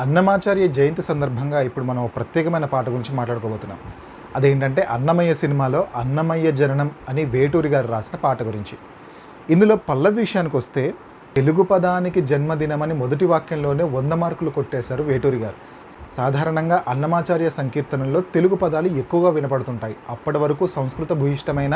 అన్నమాచార్య జయంతి సందర్భంగా ఇప్పుడు మనం ఒక ప్రత్యేకమైన పాట గురించి మాట్లాడుకోబోతున్నాం. అదేంటంటే 'అన్నమయ్య' సినిమాలో 'అన్నమయ్య జననం' అని వేటూరి గారు రాసిన పాట గురించి. ఇందులో పల్లవి విషయానికొస్తే తెలుగు పదానికి జన్మదినమని మొదటి వాక్యంలోనే 100 మార్కులు కొట్టేశారు వేటూరి గారు. సాధారణంగా అన్నమాచార్య సంకీర్తనల్లో తెలుగు పదాలు ఎక్కువగా వినపడుతుంటాయి. అప్పటి వరకు సంస్కృత భూయిష్టమైన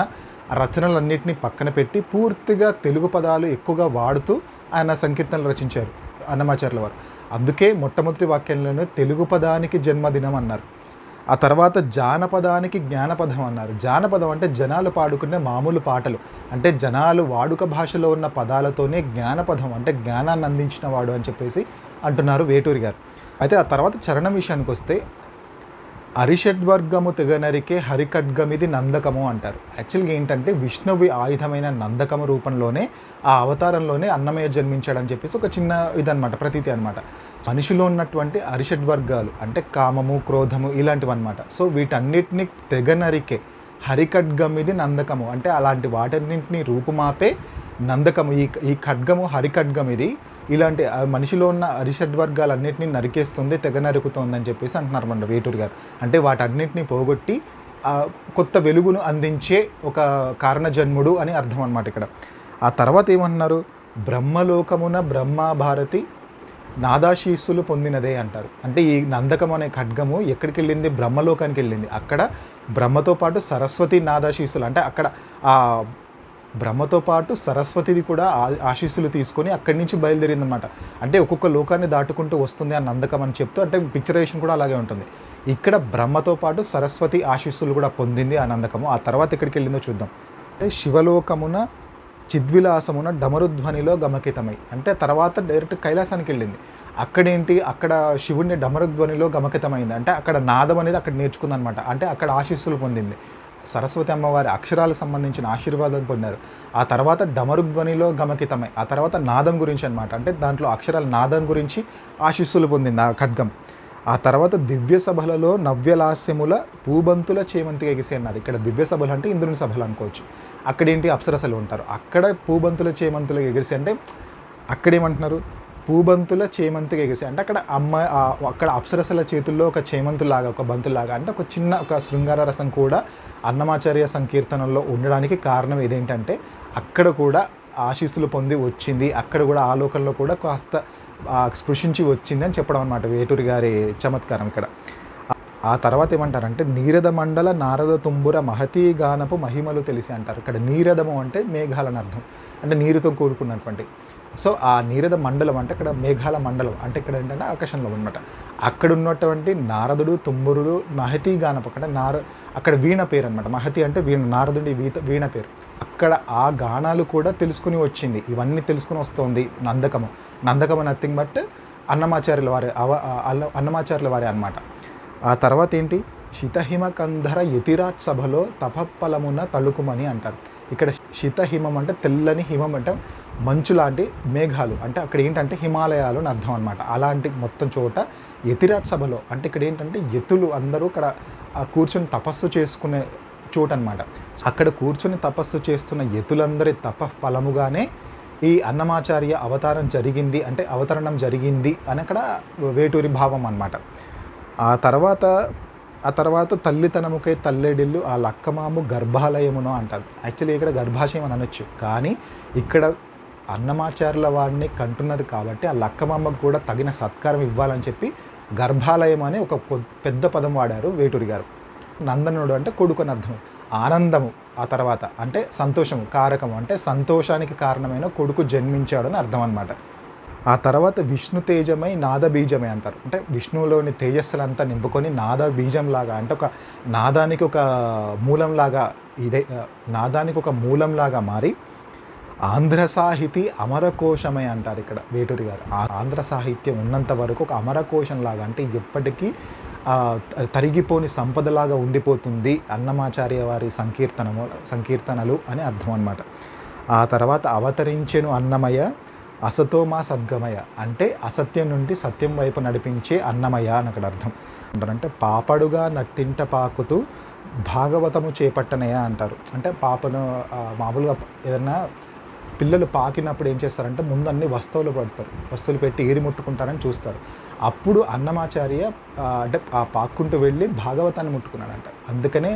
రచనలన్నింటినీ పక్కన పెట్టి పూర్తిగా తెలుగు పదాలు ఎక్కువగా వాడుతూ ఆయన సంకీర్తనలు రచించారు అన్నమాచార్యుల వారు. అందుకే మొట్టమొదటి వాక్యంలోనే తెలుగు పదానికి జన్మదినం అన్నారు. ఆ తర్వాత జానపదానికి జ్ఞానపదం అన్నారు. జానపదం అంటే జనాలు పాడుకునే మామూలు పాటలు, అంటే జనాలు వాడుక భాషలో ఉన్న పదాలతోనే జ్ఞానపదం అంటే జ్ఞానాన్ని అందించిన వాడు అని చెప్పేసి అంటున్నారు వేటూరి గారు. అయితే ఆ తర్వాత చరణం విషయానికి వస్తే అరిషడ్వర్గము తెగనరికే హరిఖడ్గమిది నందకము అంటారు. యాక్చువల్గా ఏంటంటే విష్ణువి ఆయుధమైన నందకము రూపంలోనే ఆ అవతారంలోనే అన్నమయ్య జన్మించాడని చెప్పేసి ఒక చిన్న ఇదనమాట, ప్రతీతి అనమాట. మనిషిలో ఉన్నటువంటి అరిషడ్వర్గాలు అంటే కామము, క్రోధము ఇలాంటివన్నమాట. సో వీటన్నిటిని తెగనరికే హరిఖడ్గమిది నందకము అంటే అలాంటి వాటన్నింటినీ రూపుమాపే నందకము. ఈ ఖడ్గము హరిఖడ్గం ఇది. ఇలాంటి మనిషిలో ఉన్న అరిషడ్వర్గాలన్నింటినీ నరికేస్తుంది, తెగ నరుకుతోంది అని చెప్పేసి అంటున్నారు మన వేటూరి గారు. అంటే వాటన్నింటినీ పోగొట్టి కొత్త వెలుగును అందించే ఒక కారణజన్ముడు అని అర్థం అన్నమాట ఇక్కడ. ఆ తర్వాత ఏమన్నారు, బ్రహ్మలోకమున బ్రహ్మభారతి నాదాశీస్సులు పొందినదే అంటారు. అంటే ఈ నందకం అనే ఖడ్గము ఎక్కడికి వెళ్ళింది, బ్రహ్మలోకానికి వెళ్ళింది. అక్కడ బ్రహ్మతో పాటు సరస్వతి నాదాశీస్సులు అంటే అక్కడ ఆ బ్రహ్మతో పాటు సరస్వతిది కూడా ఆశీస్సులు తీసుకొని అక్కడి నుంచి బయలుదేరిందనమాట. అంటే ఒక్కొక్క లోకాన్ని దాటుకుంటూ వస్తుంది ఆ నందకం అని చెప్తూ, అంటే పిక్చరేషన్ కూడా అలాగే ఉంటుంది. ఇక్కడ బ్రహ్మతో పాటు సరస్వతి ఆశీస్సులు కూడా పొందింది ఆ నందకము. ఆ తర్వాత ఎక్కడికి వెళ్ళిందో చూద్దాం. అంటే శివలోకమున చిద్విలాసమున డమరుధ్వనిలో గమకితమై అంటే తర్వాత డైరెక్ట్ కైలాసానికి వెళ్ళింది. అక్కడేంటి, అక్కడ శివుడిని డమరుధ్వనిలో గమకితమైంది. అంటే అక్కడ నాదం అనేది అక్కడ నేర్చుకుందనమాట. అంటే అక్కడ ఆశీస్సులు పొందింది. సరస్వతి అమ్మవారి అక్షరాలకు సంబంధించిన ఆశీర్వాదం పొందారు. ఆ తర్వాత డమరుధ్వనిలో గమకితమై ఆ తర్వాత నాదం గురించి అనమాట. అంటే దాంట్లో అక్షరాల నాదం గురించి ఆశీస్సులు పొందింది ఆ ఖడ్గం. ఆ తర్వాత దివ్య సభలలో నవ్యలాస్యముల పూబంతుల చేమంతిగా ఎగిసి అన్నారు. ఇక్కడ దివ్య సభలు అంటే ఇంద్రుని సభలు అనుకోవచ్చు. అక్కడేంటి అప్సరసలు ఉంటారు. అక్కడ పూబంతుల చేమంతులు ఎగిసి అంటే అక్కడేమంటున్నారు, పూబంతుల చేమంతిగా ఎగిసి అంటే అక్కడ అక్కడ అప్సరసల చేతుల్లో ఒక చేమంతులాగా, ఒక బంతులాగా అంటే ఒక చిన్న ఒక శృంగార రసం కూడా అన్నమాచార్య సంకీర్తనల్లో ఉండడానికి కారణం ఏదేంటంటే అక్కడ కూడా ఆశీస్సులు పొంది వచ్చింది, అక్కడ కూడా ఆలోకంలో కూడా కాస్త స్పృశించి వచ్చింది అని చెప్పడం అనమాట వేటూరి గారి చమత్కారం ఇక్కడ. ఆ తర్వాత ఏమంటారంటే నీరద మండల నారద తుంబుర మహతీ గానపు మహిమలు తెలిసి అంటారు. ఇక్కడ నీరదము అంటే మేఘాలని అర్థం, అంటే నీరుతో కూడుకున్నటువంటి. సో ఆ నీరద మండలం అంటే ఇక్కడ మేఘాల మండలం అంటే ఇక్కడ ఏంటంటే ఆకాశంలో ఉన్నమాట. అక్కడ ఉన్నటువంటి నారదుడు, తుంబురుడు, మహతీ గానపు అంటే అక్కడ వీణ పేరు అనమాట. మహతి అంటే వీణ, నారదుడి వీణ పేరు. అక్కడ ఆ గానాలు కూడా తెలుసుకుని వచ్చింది. ఇవన్నీ తెలుసుకుని వస్తుంది నందకము. నందకము నథింగ్ బట్ అన్నమాచార్యుల వారే అనమాట. ఆ తర్వాత ఏంటి, శితహిమకంధర యతిరాట్ సభలో తపఫలమున తళుకుమని అంటారు. ఇక్కడ శితహిమం అంటే తెల్లని హిమం అంటే మంచు లాంటి మేఘాలు, అంటే అక్కడ ఏంటంటే హిమాలయాలు అని అర్థం అనమాట. అలాంటి మొత్తం చోట యతిరాట్ సభలో అంటే ఇక్కడ ఏంటంటే యతులు అందరూ అక్కడ కూర్చొని తపస్సు చేసుకునే చోటు అనమాట. అక్కడ కూర్చొని తపస్సు చేస్తున్న యతులందరి ఫలముగానే ఈ అన్నమాచార్య అవతారం జరిగింది, అంటే అవతరణం జరిగింది అని అక్కడ వేటూరి భావం అన్నమాట. ఆ తర్వాత తల్లితనముకై తల్లెడిల్లు ఆ లక్కమాము గర్భాలయమును అంటారు. యాక్చువల్లీ ఇక్కడ గర్భాశయం అని అనొచ్చు, కానీ ఇక్కడ అన్నమాచార్యుల వారిని కంటున్నది కాబట్టి ఆ లక్కమామకు కూడా తగిన సత్కారం ఇవ్వాలని చెప్పి గర్భాలయం అనే ఒక పెద్ద పదం వాడారు వేటూరి గారు. నందనుడు అంటే కొడుకు అని అర్థం. ఆనందము ఆ తర్వాత అంటే సంతోషము, కారకము అంటే సంతోషానికి కారణమైన కొడుకు జన్మించాడు అని అర్థం అనమాట. ఆ తర్వాత విష్ణు తేజమై నాద బీజమే అంటారు. అంటే విష్ణువులోని తేజస్సులంతా నింపుకొని నాద బీజంలాగా అంటే ఒక నాదానికి ఒక మూలంలాగా నాదానికి ఒక మూలంలాగా మారి ఆంధ్ర సాహితీ అమరకోశమై అంటారు ఇక్కడ వేటూరి గారు. ఆంధ్ర సాహిత్యం ఉన్నంత వరకు ఒక అమరకోశంలాగా అంటే ఎప్పటికీ తరిగిపోని సంపదలాగా ఉండిపోతుంది అన్నమాచార్య వారి సంకీర్తనలు అని అర్థం అన్నమాట. ఆ తర్వాత అవతరించెను అన్నమయ్య అసతోమా సద్గమయ అంటే అసత్యం నుండి సత్యం వైపు నడిపించే అన్నమయ్య అని అక్కడ అర్థం. అంటే పాపడుగా నట్టింట పాకుతూ భాగవతము చేపట్టనయ అంటారు. అంటే పాపను మామూలుగా ఏదన్నా పిల్లలు పాకినప్పుడు ఏం చేస్తారంటే ముందు అన్ని వస్తువులు పెడతారు. వస్తువులు పెట్టి ఏది ముట్టుకుంటారని చూస్తారు. అప్పుడు అన్నమాచార్య అంటే ఆ పాక్కుంటూ వెళ్ళి భాగవతాన్ని ముట్టుకున్నాడంట. అందుకనే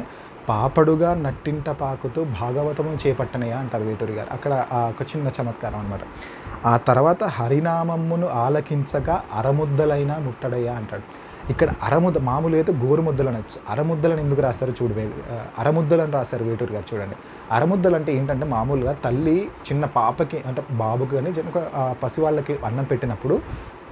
పాపడుగా నట్టింట పాకుతూ భాగవతము చేపట్టనయ్య అంటారు వేటూరి గారు. అక్కడ ఒక చిన్న చమత్కారం అనమాట. ఆ తర్వాత హరినామమ్మును ఆలకించగా అరముద్దలైనా ముట్టడయ్యా అంటాడు. ఇక్కడ మామూలుగా అయితే గోరుముద్దలు అనొచ్చు. అరముద్దలని ఎందుకు రాశారో అరముద్దలని రాశారు వేటూరి గారు చూడండి. అరముద్దలు అంటే ఏంటంటే మామూలుగా తల్లి చిన్న పాపకి అంటే బాబుకి కానీ ఒక పసివాళ్ళకి అన్నం పెట్టినప్పుడు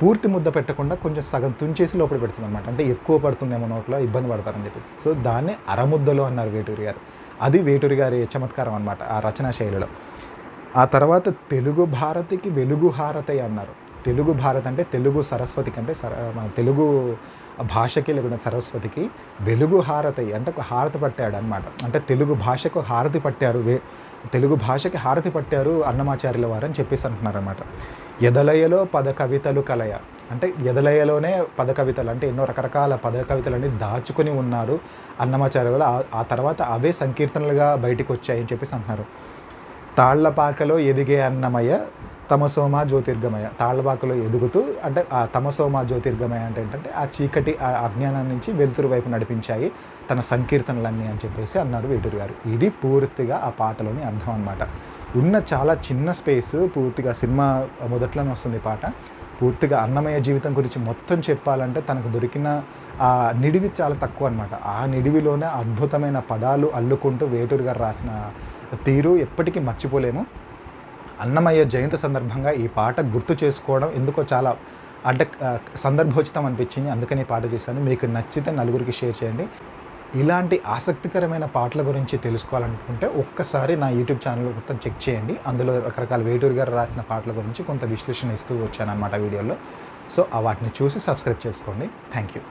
పూర్తి ముద్ద పెట్టకుండా కొంచెం సగం తుంచేసి లోపల పెడుతుందనమాట. అంటే ఎక్కువ పడుతుందేమో నోట్లో ఇబ్బంది పడతారని చెప్పేసి. సో దాన్ని అరముద్దలు అన్నారు వేటూరి గారు. అది వేటూరి గారి చమత్కారం అనమాట ఆ రచనా శైలిలో. ఆ తర్వాత తెలుగు భారతికి వెలుగు హారతయ్య అన్నారు. తెలుగు భారత్ అంటే తెలుగు సరస్వతికి అంటే మన తెలుగు భాషకి లేకుంటే సరస్వతికి వెలుగు హారతయ్య అంటే ఒక హారతి పట్టాడు అనమాట. అంటే తెలుగు భాషకు హారతి పట్టారు, తెలుగు భాషకి హారతి పట్టారు అన్నమాచార్యుల వారు అని చెప్పేసి అంటున్నారనమాట. ఎదలయలో పద కవితలు కలయ అంటే ఎదలయలోనే పద కవితలు అంటే ఎన్నో రకరకాల పద కవితలన్నీ దాచుకొని ఉన్నారు అన్నమాచార్య వారు. ఆ తర్వాత అవే సంకీర్తనలుగా బయటకు వచ్చాయని చెప్పేసి అంటున్నారు. తాళ్లపాకలో ఎదిగే అన్నమయ్య తమసోమ జ్యోతిర్గమయ. తాళ్లపాకలో ఎదుగుతూ అంటే ఆ తమసోమ జ్యోతిర్గమయ అంటే ఏంటంటే ఆ చీకటి ఆ అజ్ఞానం నుంచి వెలుతురు వైపు నడిపించాయి తన సంకీర్తనలన్నీ అని చెప్పేసి అన్నారు వేటూరి గారు. ఇది పూర్తిగా ఆ పాటలోని అర్థం అనమాట. ఉన్న చాలా చిన్న స్పేసు పూర్తిగా సినిమా మొదట్లోనే వస్తుంది పాట. పూర్తిగా అన్నమయ్య జీవితం గురించి మొత్తం చెప్పాలంటే తనకు దొరికిన ఆ నిడివి చాలా తక్కువ అనమాట. ఆ నిడివిలోనే అద్భుతమైన పదాలు అల్లుకుంటూ వేటూరి గారు రాసిన తీరు ఎప్పటికీ మర్చిపోలేము. అన్నమయ్య జయంతి సందర్భంగా ఈ పాట గుర్తు చేసుకోవడం ఎందుకో చాలా అంటే సందర్భోచితం అనిపించింది. అందుకని ఈ పాట చేశాను. మీకు నచ్చితే నలుగురికి షేర్ చేయండి. ఇలాంటి ఆసక్తికరమైన పాటల గురించి తెలుసుకోవాలనుకుంటే ఒక్కసారి నా యూట్యూబ్ ఛానల్ మొత్తం చెక్ చేయండి. అందులో రకరకాల వేటూరి గారు రాసిన పాటల గురించి కొంత విశ్లేషణ ఇస్తూ వచ్చానన్నమాట వీడియోలో. సో వాటిని చూసి సబ్స్క్రైబ్ చేసుకోండి. Thank you.